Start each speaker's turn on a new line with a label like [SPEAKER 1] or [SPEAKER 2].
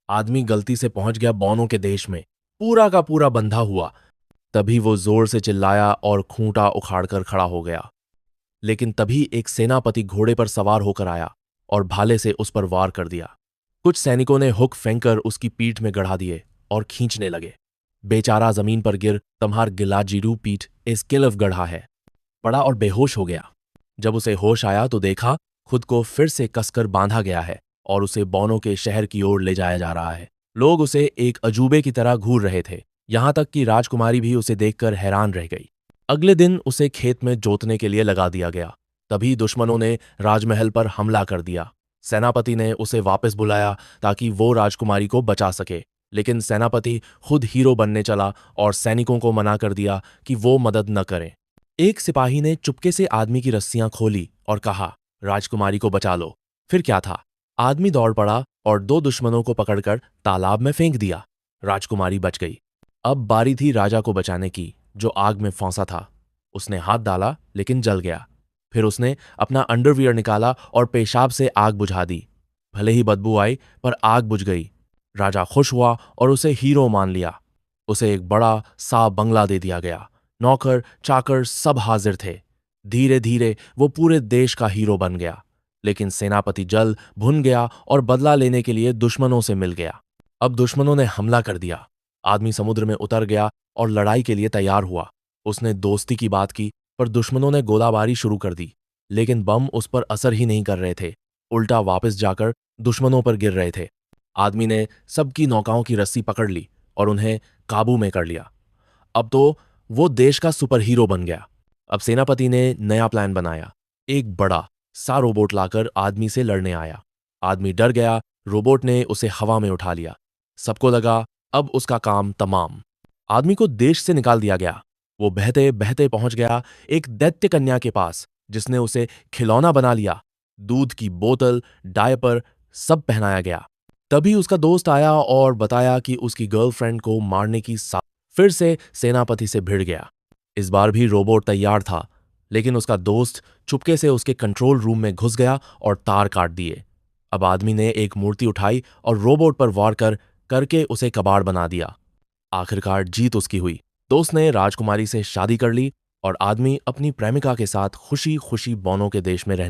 [SPEAKER 1] आदमी गलती से पहुंच गया बौनों के देश में, पूरा का पूरा बंधा हुआ। तभी वो जोर से चिल्लाया और खूंटा उखाड़कर खड़ा हो गया। लेकिन तभी एक सेनापति घोड़े पर सवार होकर आया और भाले से उस पर वार कर दिया। कुछ सैनिकों ने हुक फेंककर उसकी पीठ में गड़ा दिए और खींचने लगे। बेचारा जमीन पर गिर तम्हार गिलाजीरू पीठ इस किलफ गढ़ा है पड़ा और बेहोश हो गया। जब उसे होश आया तो देखा खुद को फिर से कसकर बांधा गया है और उसे बौनों के शहर की ओर ले जाया जा रहा है। लोग उसे एक अजूबे की तरह घूर रहे थे, यहां तक कि राजकुमारी भी उसे देखकर हैरान रह गई। अगले दिन उसे खेत में जोतने के लिए लगा दिया गया। तभी दुश्मनों ने राजमहल पर हमला कर दिया। सेनापति ने उसे वापस बुलाया ताकि वो राजकुमारी को बचा सके, लेकिन सेनापति खुद हीरो बनने चला और सैनिकों को मना कर दिया कि वो मदद न करें। एक सिपाही ने चुपके से आदमी की रस्सियां खोली और कहा, राजकुमारी को बचा लो। फिर क्या था, आदमी दौड़ पड़ा और दो दुश्मनों को पकड़कर तालाब में फेंक दिया। राजकुमारी बच गई। अब बारी थी राजा को बचाने की, जो आग में फंसा था। उसने हाथ डाला लेकिन जल गया। फिर उसने अपना अंडरवियर निकाला और पेशाब से आग बुझा दी। भले ही बदबू आई पर आग बुझ गई। राजा खुश हुआ और उसे हीरो मान लिया। उसे एक बड़ा सा बंगला दे दिया गया। नौकर चाकर सब हाजिर थे। धीरे धीरे वो पूरे देश का हीरो बन गया। लेकिन सेनापति जल भुन गया और बदला लेने के लिए दुश्मनों से मिल गया। अब दुश्मनों ने हमला कर दिया। आदमी समुद्र में उतर गया और लड़ाई के लिए तैयार हुआ। उसने दोस्ती की बात की पर दुश्मनों ने गोलाबारी शुरू कर दी। लेकिन बम उस पर असर ही नहीं कर रहे थे, उल्टा वापस जाकर दुश्मनों पर गिर रहे थे। आदमी ने सबकी नौकाओं की रस्सी पकड़ ली और उन्हें काबू में कर लिया। अब तो वो देश का सुपर हीरो बन गया। अब सेनापति ने नया प्लान बनाया। एक बड़ा सा रोबोट लाकर आदमी से लड़ने आया। आदमी डर गया। रोबोट ने उसे हवा में उठा लिया। सबको लगा अब उसका काम तमाम। आदमी को देश से निकाल दिया गया। वो बहते बहते पहुंच गया एक दैत्य कन्या के पास, जिसने उसे खिलौना बना लिया। दूध की बोतल, डायपर सब पहनाया गया। तभी उसका दोस्त आया और बताया कि उसकी गर्लफ्रेंड को मारने की फिर से सेनापति से भिड़ गया। इस बार भी रोबोट तैयार था, लेकिन उसका दोस्त चुपके से उसके कंट्रोल रूम में घुस गया और तार काट दिए। अब आदमी ने एक मूर्ति उठाई और रोबोट पर वार करके उसे कबाड़ बना दिया। आखिरकार जीत उसकी हुई। दोस्त ने राजकुमारी से शादी कर ली और आदमी अपनी प्रेमिका के साथ खुशी खुशी बौनों के देश में रहने